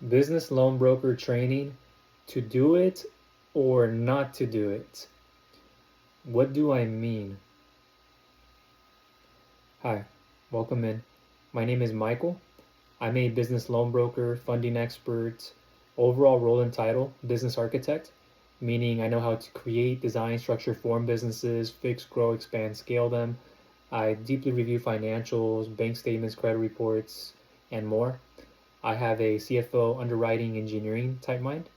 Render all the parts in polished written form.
Business loan broker training, to do it or not to do it. What do I mean? Hi, welcome in. My name is Michael. I'm a business loan broker, funding expert, overall role and title, business architect, meaning I know how to create, design, structure, form businesses, fix, grow, expand, scale them. I deeply review financials, bank statements, credit reports, and more. I have a CFO, underwriting, engineering type mind.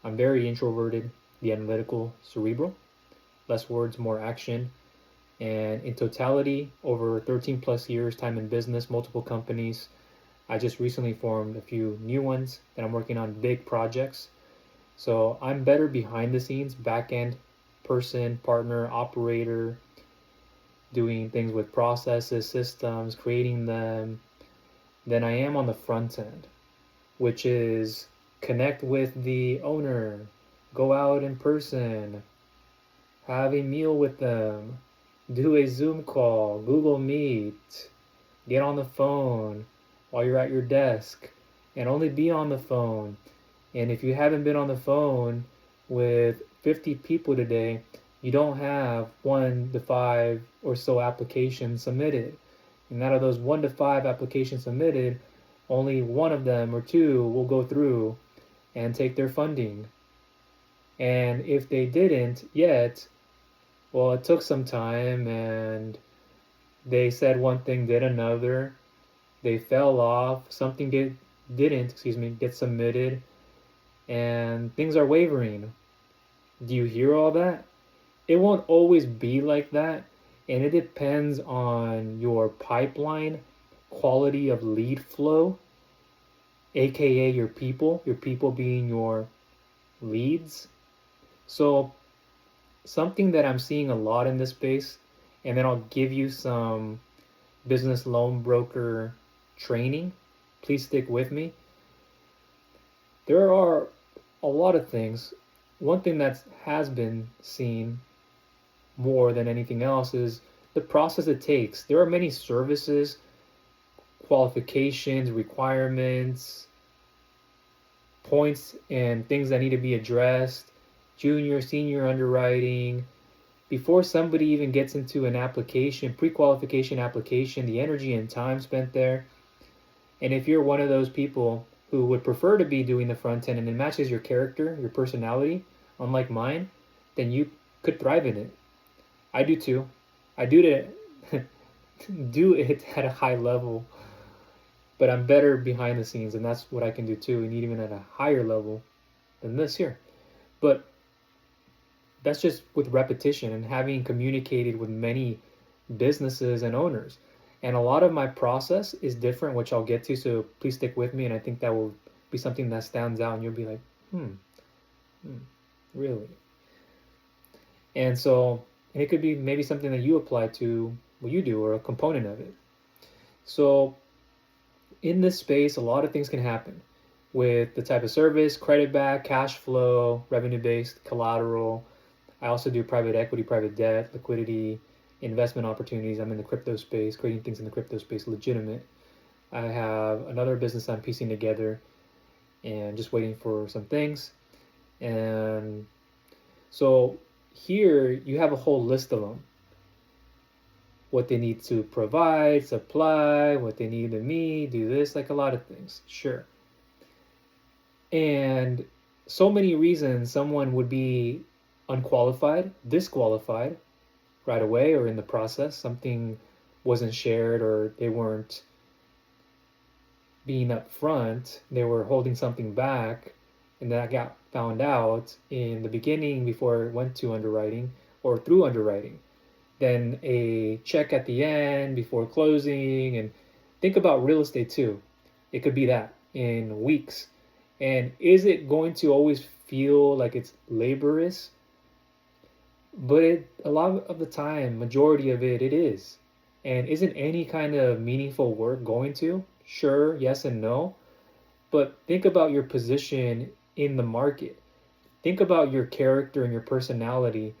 I'm very introverted, the analytical, cerebral, less words, more action. And in totality, over 13 plus years, time in business, multiple companies. I just recently formed a few new ones that I'm working on, big projects. So I'm better behind the scenes, back end person, partner, operator, doing things with processes, systems, creating them, than I am on the front end, which is connect with the owner, go out in person, have a meal with them, do a Zoom call, Google Meet, get on the phone while you're at your desk, and only be on the phone. And if you haven't been on the phone with 50 people today, you don't have 1 to 5 or so applications submitted. And out of those 1 to 5 applications submitted, only one of them or two will go through and take their funding. And if they didn't yet, well, it took some time and they said one thing, did another. They fell off. Something didn't get submitted, and things are wavering. Do you hear all that? It won't always be like that, and it depends on your pipeline, quality of lead flow, aka your people being your leads. So something that I'm seeing a lot in this space, and then I'll give you some business loan broker training. Please stick with me. There are a lot of things. One thing that has been seen more than anything else is the process it takes. There are many services, qualifications, requirements, points, and things that need to be addressed. Junior, senior underwriting. Before somebody even gets into an application, pre qualification application, the energy and time spent there. And if you're one of those people who would prefer to be doing the front end and it matches your character, your personality, unlike mine, then you could thrive in it. I do too. I do it do it at a high level, but I'm better behind the scenes, and that's what I can do too, and even at a higher level than this here. But that's just with repetition and having communicated with many businesses and owners. And a lot of my process is different, which I'll get to. So please stick with me. And I think that will be something that stands out, and you'll be like, hmm, really? And so, and it could be maybe something that you apply to what you do or a component of it. So, in this space, a lot of things can happen with the type of service, credit back, cash flow, revenue based, collateral. I also do private equity, private debt, liquidity, investment opportunities. I'm in the crypto space, creating things in the crypto space, legitimate. I have another business I'm piecing together and just waiting for some things. And so here you have a whole list of them. What they need to provide, supply, what they need to meet, do this, like a lot of things. Sure. And so many reasons someone would be unqualified, disqualified right away or in the process. Something wasn't shared or they weren't being upfront, they were holding something back, and that got found out in the beginning before it went to underwriting or through underwriting. Then a check at the end before closing, and think about real estate too. It could be that in weeks. And is it going to always feel like it's laborious? But a lot of the time, majority of it is. And isn't any kind of meaningful work going to? Sure, yes and no. But think about your position in the market. Think about your character and your personality.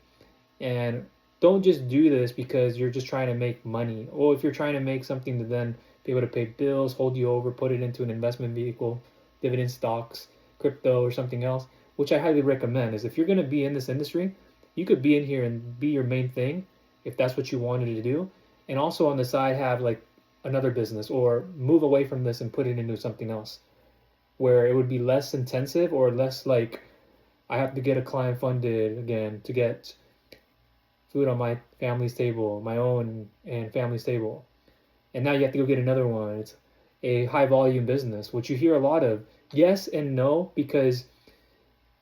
And don't just do this because you're just trying to make money. Or if you're trying to make something to then be able to pay bills, hold you over, put it into an investment vehicle, dividend stocks, crypto, or something else, which I highly recommend. Is if you're going to be in this industry, you could be in here and be your main thing if that's what you wanted to do, and also on the side have like another business or move away from this and put it into something else where it would be less intensive or less like I have to get a client funded again to get food on my family's table, my own and family's table. And now you have to go get another one. It's a high volume business, which you hear a lot of. Yes and no, because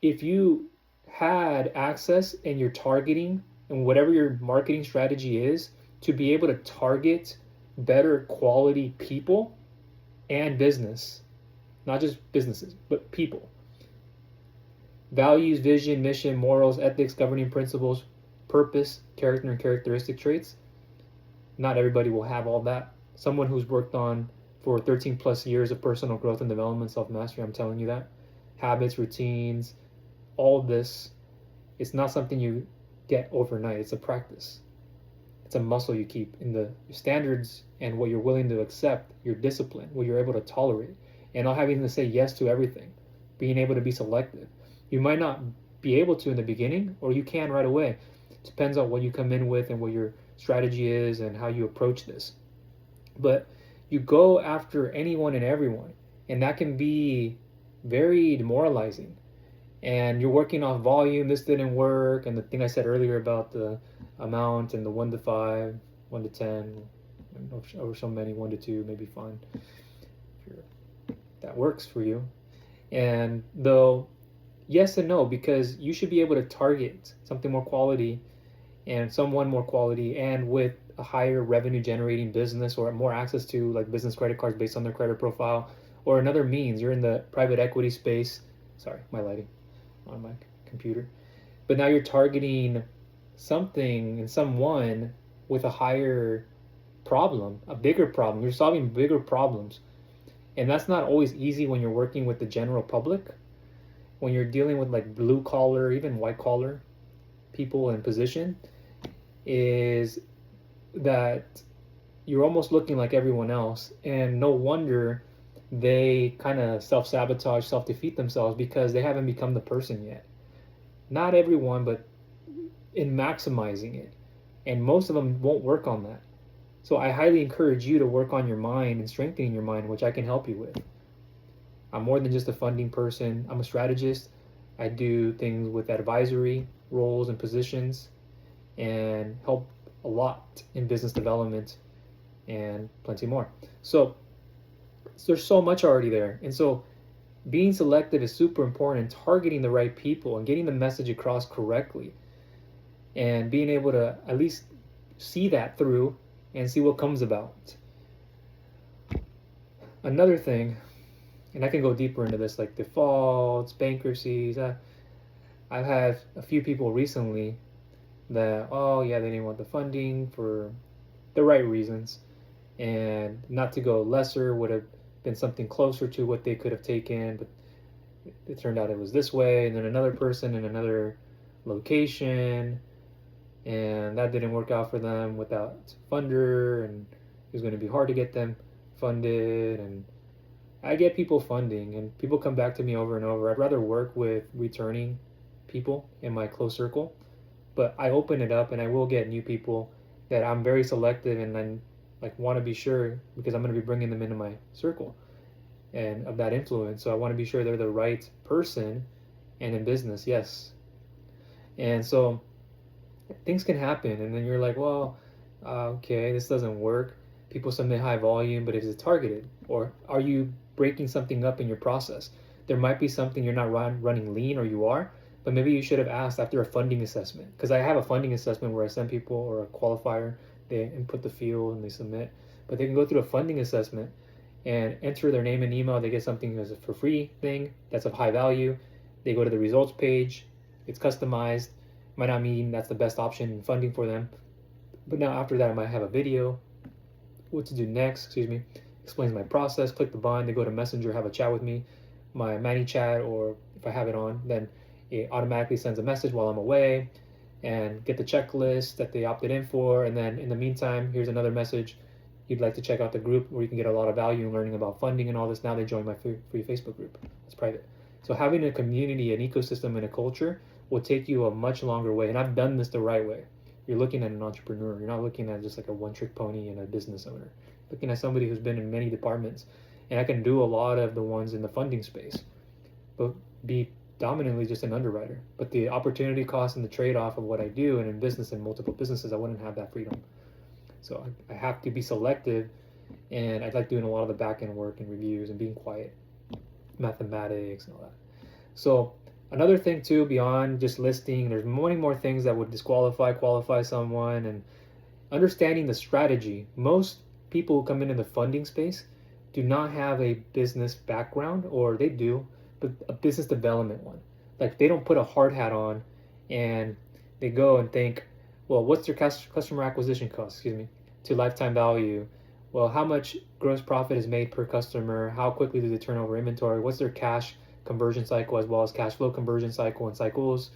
if you had access and you're targeting and whatever your marketing strategy is to be able to target better quality people and business, not just businesses, but people. Values, vision, mission, morals, ethics, governing principles, purpose, character, and characteristic traits. Not everybody will have all that. Someone who's worked on for 13 plus years of personal growth and development, self-mastery, I'm telling you that. Habits, routines, all of this, it's not something you get overnight. It's a practice. It's a muscle you keep in the standards and what you're willing to accept, your discipline, what you're able to tolerate, and not having to say yes to everything, being able to be selective. You might not be able to in the beginning, or you can right away. It depends on what you come in with and what your strategy is and how you approach this. But you go after anyone and everyone, and that can be very demoralizing. And you're working off volume, this didn't work, and the thing I said earlier about the amount and the 1 to 5, 1 to 10, or so many, 1 to 2 may be fine. That works for you. And though, yes and no, because you should be able to target something more quality and someone more quality and with a higher revenue generating business or more access to like business credit cards based on their credit profile or another means. You're in the private equity space. Sorry, my lighting on my computer. But now you're targeting something and someone with a higher problem, a bigger problem. You're solving bigger problems. And that's not always easy when you're working with the general public. When you're dealing with like blue collar, even white collar people in position, is that you're almost looking like everyone else. And no wonder they kind of self sabotage, self defeat themselves because they haven't become the person yet. Not everyone, but in maximizing it. And most of them won't work on that. So I highly encourage you to work on your mind and strengthening your mind, which I can help you with. I'm more than just a funding person. I'm a strategist. I do things with advisory roles and positions and help a lot in business development and plenty more. So there's so much already there. And so being selective is super important, and targeting the right people and getting the message across correctly and being able to at least see that through and see what comes about. Another thing, and I can go deeper into this, like defaults, bankruptcies. I've had a few people recently that, oh yeah, they didn't want the funding for the right reasons, and not to go lesser would have been something closer to what they could have taken, but it turned out it was this way. And then another person in another location, and that didn't work out for them without funder, and it was going to be hard to get them funded. And I get people funding, and people come back to me over and over. I'd rather work with returning people in my close circle, but I open it up and I will get new people that I'm very selective and I like want to be sure, because I'm going to be bringing them into my circle and of that influence. So I want to be sure they're the right person and in business, yes. And so things can happen, and then you're like, well, okay, this doesn't work. People submit high volume, but is it targeted? Or are you breaking something up in your process? There might be something you're not running lean, or you are, but maybe you should have asked after a funding assessment. Because I have a funding assessment where I send people, or a qualifier, they input the field and they submit. But they can go through a funding assessment and enter their name and email. They get something as a for free thing that's of high value. They go to the results page. It's customized. Might not mean that's the best option in funding for them. But now after that, I might have a video, what to do next, explains my process. Click the button, they go to Messenger, have a chat with me, my ManyChat, or if I have it on, then it automatically sends a message while I'm away, and get the checklist that they opted in for. And then in the meantime, here's another message. you'd like to check out the group where you can get a lot of value in learning about funding and all this, now they join my free Facebook group. It's private. So having a community, an ecosystem, and a culture will take you a much longer way. And I've done this the right way. You're looking at an entrepreneur. You're not looking at just like a one-trick pony and a business owner. Looking at somebody who's been in many departments. And I can do a lot of the ones in the funding space, but be dominantly just an underwriter. But the opportunity cost and the trade-off of what I do, and in business and multiple businesses, I wouldn't have that freedom. So I have to be selective, and I like doing a lot of the back-end work and reviews and being quiet, mathematics and all that. So another thing too, beyond just listing, there's many more things that would qualify someone, and understanding the strategy. Most people who come into the funding space do not have a business background, or they do, but a business development one. Like they don't put a hard hat on and they go and think, well, what's their customer acquisition cost, to lifetime value? Well, how much gross profit is made per customer? How quickly do they turn over inventory? What's their cash conversion cycle as well as cash flow conversion cycle and cycles?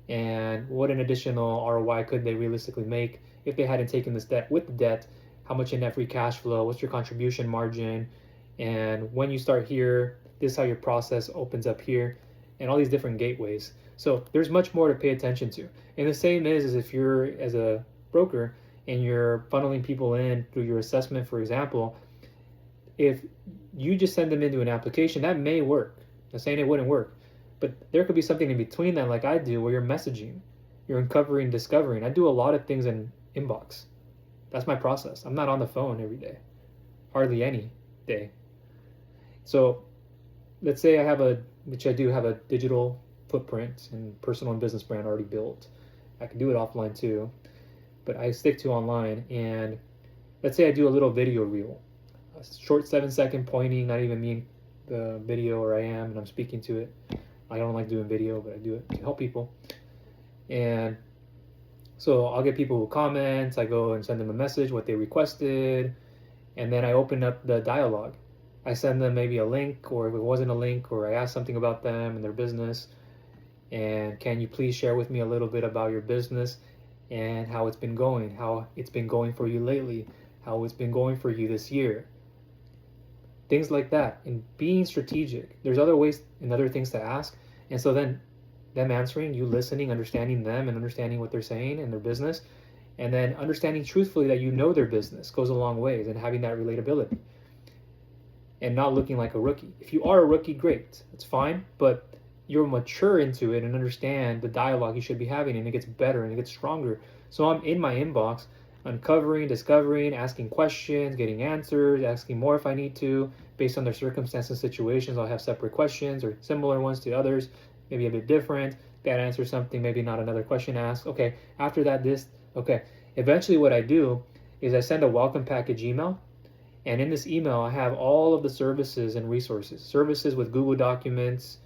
And what an additional ROI could they realistically make if they hadn't taken this debt? With the debt, how much in net free cash flow? What's your contribution margin? And when you start here, this is how your process opens up here, and all these different gateways. So there's much more to pay attention to. And the same is if you're as a broker and you're funneling people in through your assessment, for example, if you just send them into an application, that may work. I'm saying it wouldn't work, but there could be something in between that, like I do, where you're messaging, you're uncovering, discovering. I do a lot of things in inbox. That's my process. I'm not on the phone every day, hardly any day. So let's say which I do have a digital footprint and personal and business brand already built. I can do it offline too, but I stick to online. And let's say I do a little video reel, a short 7-second pointing, not even me the video, or I am, and I'm speaking to it. I don't like doing video, but I do it to help people. And so I'll get people who comment, I go and send them a message, what they requested, and then I open up the dialogue. I send them maybe a link, or if it wasn't a link, or I ask something about them and their business, and can you please share with me a little bit about your business and how it's been going for you lately, how it's been going for you this year, things like that. And being strategic. There's other ways and other things to ask, and so then them answering, you listening, understanding them and understanding what they're saying and their business, and then understanding truthfully that you know their business goes a long ways, and having that relatability and not looking like a rookie. If you are a rookie, great, it's fine, but you're mature into it and understand the dialogue you should be having, and it gets better and it gets stronger. So I'm in my inbox uncovering, discovering, asking questions, getting answers, asking more if I need to based on their circumstances and situations. I'll have separate questions or similar ones to others, maybe a bit different. That answers something, maybe not another question asked. Okay, after that, this. Okay, eventually what I do is I send a welcome package email, and in this email I have all of the services and resources. Services with Google Documents,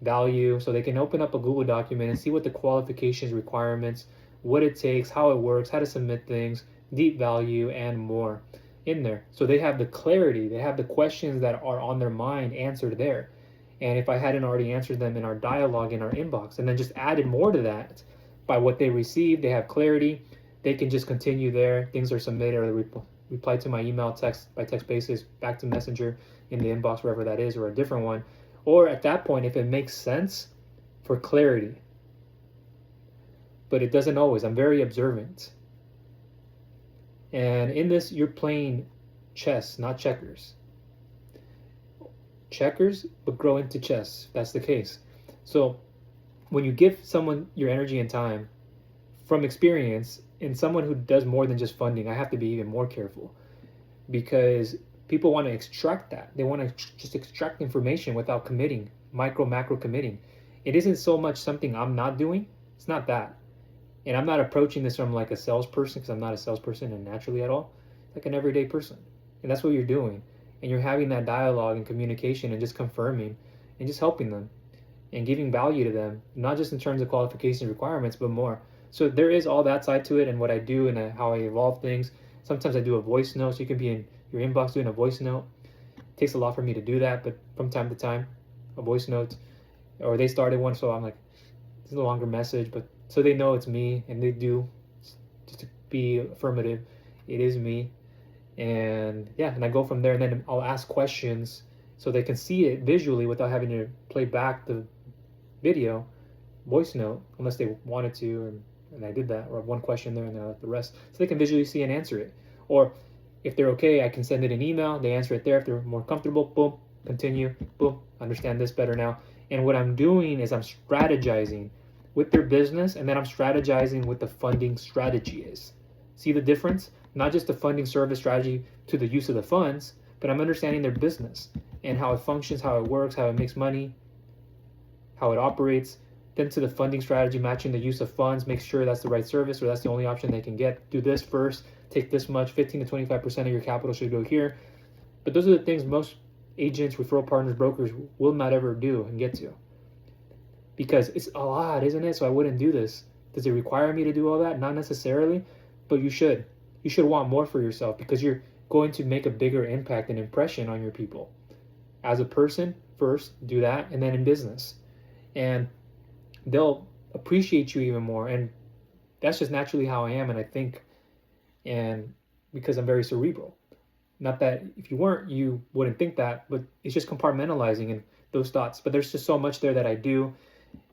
value, so they can open up a Google document and see what the qualifications, requirements, what it takes, how it works, how to submit things, deep value, and more in there. So they have the clarity, they have the questions that are on their mind answered there. And if I hadn't already answered them in our dialogue in our inbox, and then just added more to that by what they received, they have clarity, they can just continue there. Things are submitted, or they reply to my email, text by text basis, back to Messenger in the inbox, wherever that is, or a different one. Or at that point, if it makes sense, for clarity. But it doesn't always. I'm very observant. And in this, you're playing chess, not checkers. Checkers, but grow into chess. That's the case. So when you give someone your energy and time from experience, and someone who does more than just funding, I have to be even more careful, because people want to extract that. They want to just extract information without committing, macro committing. It isn't so much something I'm not doing. It's not that. And I'm not approaching this from like a salesperson, because I'm not a salesperson and naturally at all. It's like an everyday person. And that's what you're doing. And you're having that dialogue and communication and just confirming and just helping them and giving value to them, not just in terms of qualification requirements, but more. So there is all that side to it, and what I do and how I evolve things. Sometimes I do a voice note, so you can be in your inbox doing a voice note. It takes a lot for me to do that, but from time to time, a voice note. Or they started one, so I'm like, this is a longer message, but so they know it's me, and they do, just to be affirmative, it is me. And yeah, and I go from there, and then I'll ask questions so they can see it visually without having to play back the video voice note, unless they wanted to, and I did that, or one question there and then I left the rest, so they can visually see and answer it. Or if they're okay, I can send it an email, they answer it there. If they're more comfortable, boom, continue, boom, understand this better now. And what I'm doing is I'm strategizing with their business, and then I'm strategizing what the funding strategy is. See the difference? Not just the funding service strategy to the use of the funds, but I'm understanding their business and how it functions, how it works, how it makes money, how it operates. Then to the funding strategy, matching the use of funds, make sure that's the right service or that's the only option they can get. Do this first, take this much, 15 to 25% of your capital should go here. But those are the things most agents, referral partners, brokers will not ever do and get to. Because it's a lot, isn't it? So I wouldn't do this. Does it require me to do all that? Not necessarily, but you should. You should want more for yourself because you're going to make a bigger impact and impression on your people. As a person, first, do that, and then in business. And they'll appreciate you even more. And that's just naturally how I am and I think, and because I'm very cerebral. Not that if you weren't, you wouldn't think that, but it's just compartmentalizing and those thoughts. But there's just so much there that I do.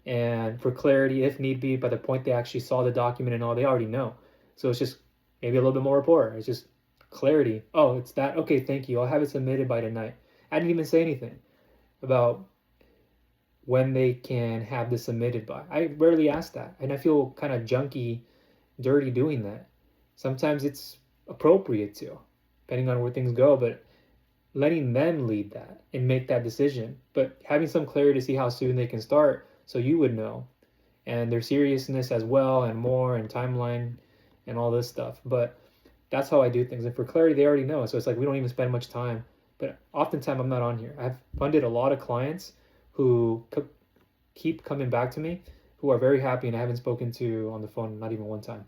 And for clarity, if need be, by the point they actually saw the document and all, they already know. So it's just maybe a little bit more rapport. It's just clarity. Oh, it's that. Okay, thank you. I'll have it submitted by tonight. I didn't even say anything about when they can have this submitted by. I rarely ask that. And I feel kind of junky, dirty doing that. Sometimes it's appropriate to, depending on where things go, but letting them lead that and make that decision. But having some clarity to see how soon they can start so you would know. And their seriousness as well and more and timeline and all this stuff. But that's how I do things. And for clarity, they already know. So it's like we don't even spend much time. But oftentimes I'm not on here. I've funded a lot of clients who keep coming back to me, who are very happy and I haven't spoken to on the phone not even one time.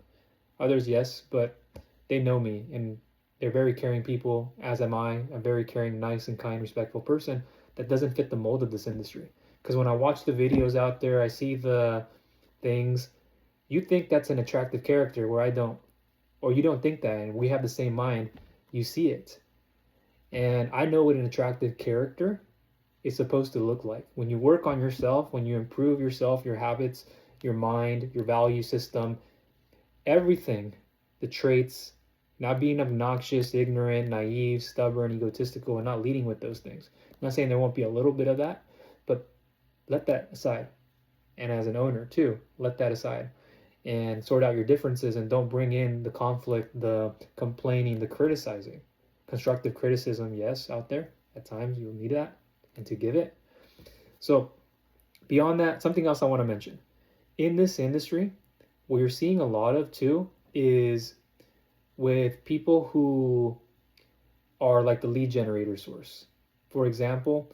Others, yes, but they know me and they're very caring people, as am I. A very caring, nice, and kind, respectful person that doesn't fit the mold of this industry. Because when I watch the videos out there, I see the things. You think that's an attractive character where I don't, or you don't think that, and we have the same mind. You see it. And I know what an attractive character is supposed to look like. When you work on yourself, when you improve yourself, your habits, your mind, your value system, everything, the traits, not being obnoxious, ignorant, naive, stubborn, egotistical, and not leading with those things. I'm not saying there won't be a little bit of that, but let that aside. And as an owner too, let that aside and sort out your differences and don't bring in the conflict, the complaining, the criticizing. Constructive criticism, yes, out there. At times you'll need that and to give it. So beyond that, something else I want to mention. In this industry, what you're seeing a lot of too is with people who are like the lead generator source. For example,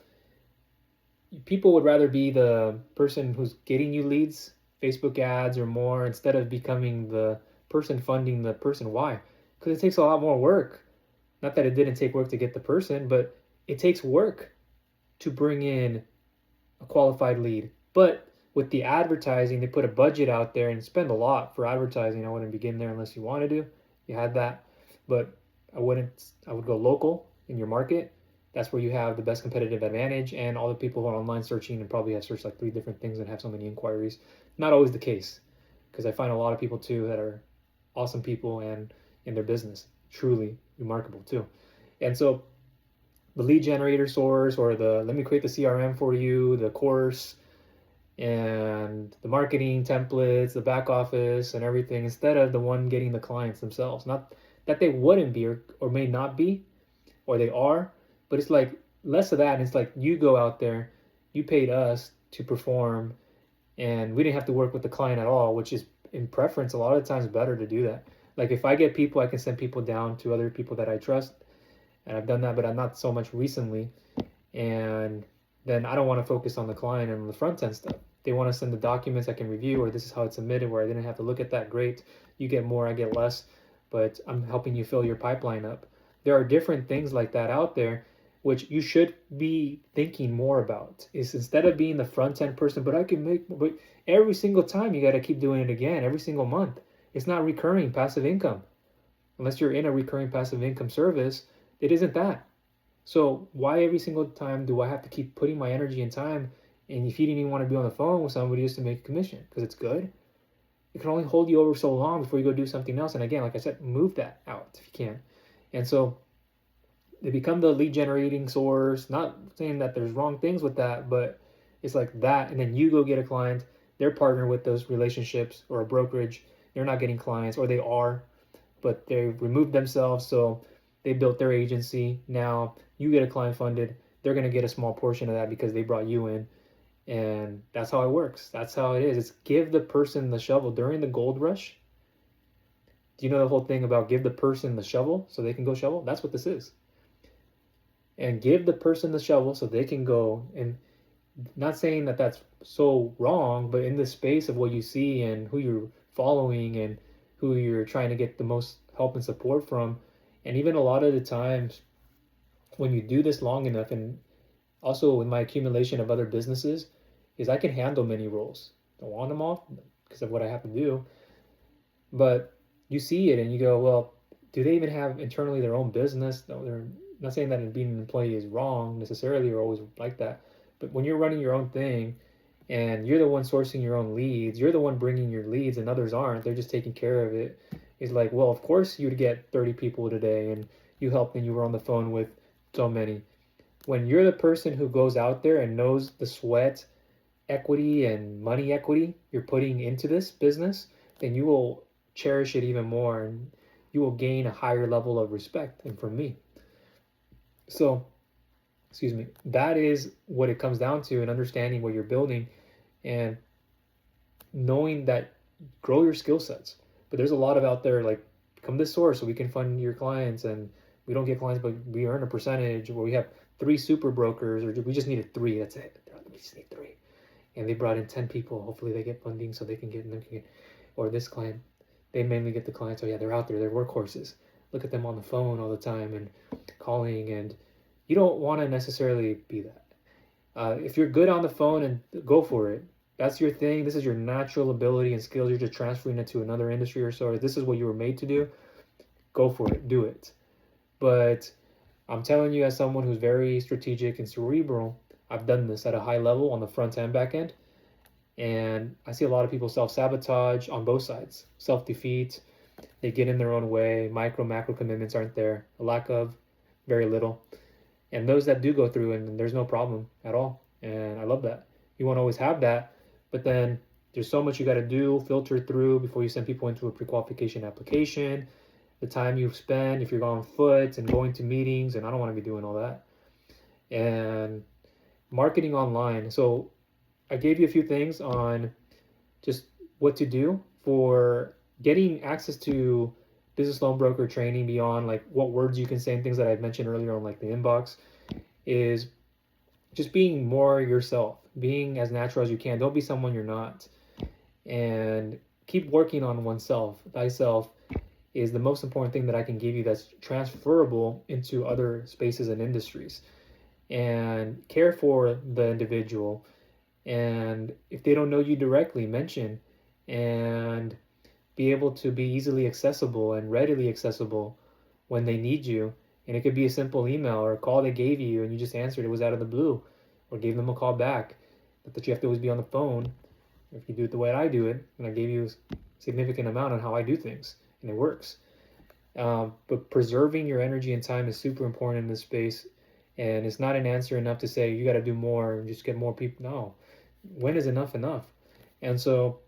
people would rather be the person who's getting you leads, Facebook ads or more, instead of becoming the person funding the person. Why? Because it takes a lot more work. Not that it didn't take work to get the person, but it takes work to bring in a qualified lead. But with the advertising, they put a budget out there and spend a lot for advertising. I wouldn't begin there unless you wanted to. You had that, but I would go local in your market. That's where you have the best competitive advantage, and all the people who are online searching and probably have searched like 3 different things and have so many inquiries. Not always the case, because I find a lot of people too that are awesome people and in their business, truly remarkable too. And so the lead generator source, or the let me create the CRM for you, the course, and the marketing templates, the back office and everything, instead of the one getting the clients themselves. Not that they wouldn't be or may not be, or they are, but it's like less of that. And it's like you go out there, you paid us to perform, and we didn't have to work with the client at all, which is in preference a lot of times better to do that. Like if I get people, I can send people down to other people that I trust, and I've done that, but I'm not so much recently. And then I don't want to focus on the client and the front end stuff. They want to send the documents I can review, or this is how it's submitted, where I didn't have to look at that. Great. You get more, I get less, but I'm helping you fill your pipeline up. There are different things like that out there, which you should be thinking more about. Is instead of being the front end person, but I can make, but every single time you got to keep doing it again, every single month. It's not recurring passive income. Unless you're in a recurring passive income service, it isn't that. So why every single time do I have to keep putting my energy and time? And if you didn't even want to be on the phone with somebody just to make a commission because it's good, it can only hold you over so long before you go do something else. And again, like I said, move that out if you can. And so they become the lead generating source. Not saying that there's wrong things with that, but it's like that. And then you go get a client, they're partner with those relationships or a brokerage. They're not getting clients, or they are, but they removed themselves. So they built their agency. Now you get a client funded. They're going to get a small portion of that because they brought you in. And that's how it works. That's how it is. It's give the person the shovel during the gold rush. Do you know the whole thing about give the person the shovel so they can go shovel? That's what this is. And give the person the shovel so they can go. And not saying that that's so wrong, but in the space of what you see and who you're following and who you're trying to get the most help and support from. And even a lot of the times when you do this long enough, and also with my accumulation of other businesses, is I can handle many roles. Don't want them all because of what I have to do, but you see it and you go, well, do they even have internally their own business? No, they're not saying that being an employee is wrong necessarily or always like that, but when you're running your own thing and you're the one sourcing your own leads, you're the one bringing your leads and others aren't, they're just taking care of it. It's like, well, of course you'd get 30 people today and you helped and you were on the phone with so many. When you're the person who goes out there and knows the sweat equity and money equity you're putting into this business, then you will cherish it even more and you will gain a higher level of respect. And from me, so excuse me, that is what it comes down to, and understanding what you're building and knowing that grow your skill sets. But there's a lot of out there like come this source so we can fund your clients, and we don't get clients but we earn a percentage, where we have 3 super brokers, or we just needed 3, that's it, we just need 3, and they brought in 10 people, hopefully they get funding so they can get, and they can get, or this client, they mainly get the clients, oh yeah, they're out there, they're workhorses, look at them on the phone all the time and calling. And you don't want to necessarily be that. If you're good on the phone, and go for it, that's your thing, this is your natural ability and skills, you're just transferring it to another industry, or so, or this is what you were made to do, go for it, do it. But I'm telling you, as someone who's very strategic and cerebral, I've done this at a high level on the front and back end. And I see a lot of people self-sabotage on both sides, self-defeat, they get in their own way, micro, macro commitments aren't there, a lack of, very little. And those that do go through, and there's no problem at all. And I love that. You won't always have that, but then there's so much you got to do, filter through before you send people into a pre-qualification application, the time you spend if you're on foot and going to meetings, and I don't want to be doing all that. And marketing online. So I gave you a few things on just what to do for getting access to business loan broker training beyond like what words you can say and things that I mentioned earlier on like the inbox, is just being more yourself, being as natural as you can. Don't be someone you're not. And keep working on oneself. Thyself is the most important thing that I can give you that's transferable into other spaces and industries. And care for the individual. And if they don't know you directly, mention, and be able to be easily accessible and readily accessible when they need you. And it could be a simple email or a call they gave you and you just answered, it was out of the blue, or gave them a call back. Not that you have to always be on the phone. If you do it the way I do it, and I gave you a significant amount on how I do things, and it works. But preserving your energy and time is super important in this space. And it's not an answer enough to say you got to do more and just get more people. No, when is enough enough? And so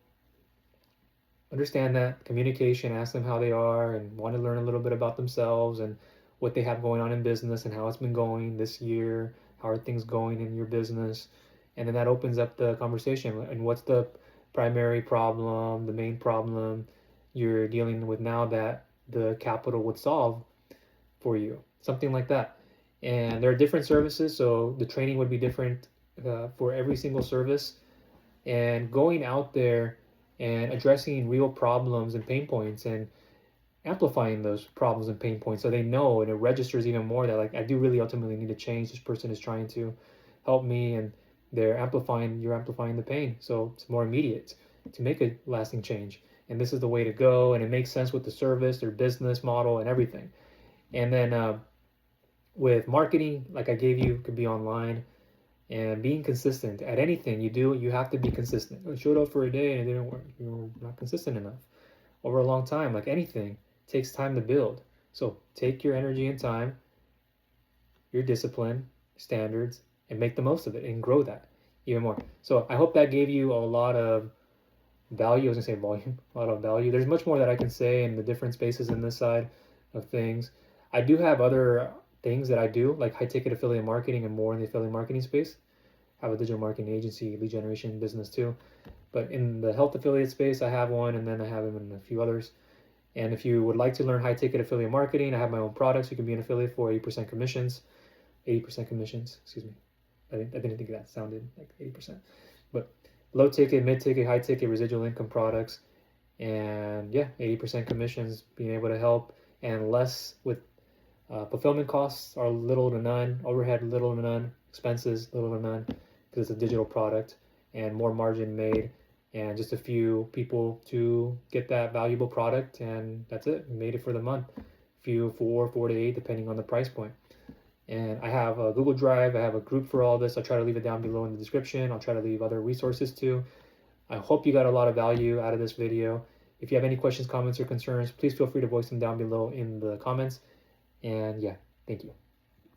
understand that communication, ask them how they are and want to learn a little bit about themselves and what they have going on in business and how it's been going this year, how are things going in your business. And then that opens up the conversation, and what's the primary problem, the main problem you're dealing with now that the capital would solve for you, something like that. And there are different services, so the training would be different for every single service. And going out there and addressing real problems and pain points and amplifying those problems and pain points so they know, and it registers even more that like I do really ultimately need to change. This person is trying to help me, and you're amplifying the pain, so it's more immediate to make a lasting change. and this is the way to go, and it makes sense with the service, their business model, and everything. And then with marketing, like I gave you, could be online, and being consistent at anything you do. You have to be consistent. I showed up for a day and it didn't work. You're not consistent enough over a long time. Like anything, it takes time to build. So take your energy and time, your discipline, standards, and make the most of it and grow that even more. So I hope that gave you a lot of value. I was gonna say volume, a lot of value. There's much more that I can say in the different spaces in this side of things. I do have other things that I do, like high ticket affiliate marketing and more in the affiliate marketing space. I have a digital marketing agency, lead generation business too. But in the health affiliate space, I have one, and then I have them in a few others. And if you would like to learn high ticket affiliate marketing, I have my own products. You can be an affiliate for 80% commissions. 80% commissions, excuse me. I didn't think that sounded like 80%. But low ticket, mid ticket, high ticket, residual income products. And yeah, 80% commissions, being able to help, and less with fulfillment costs are little to none, overhead little to none, expenses little to none, because it's a digital product, and more margin made, and just a few people to get that valuable product, and that's it. We made it for the month. Few, 4 to 8, depending on the price point. And I have a Google Drive. I have a group for all this. I'll try to leave it down below in the description. I'll try to leave other resources too. I hope you got a lot of value out of this video. If you have any questions, comments, or concerns, please feel free to voice them down below in the comments. And yeah, thank you.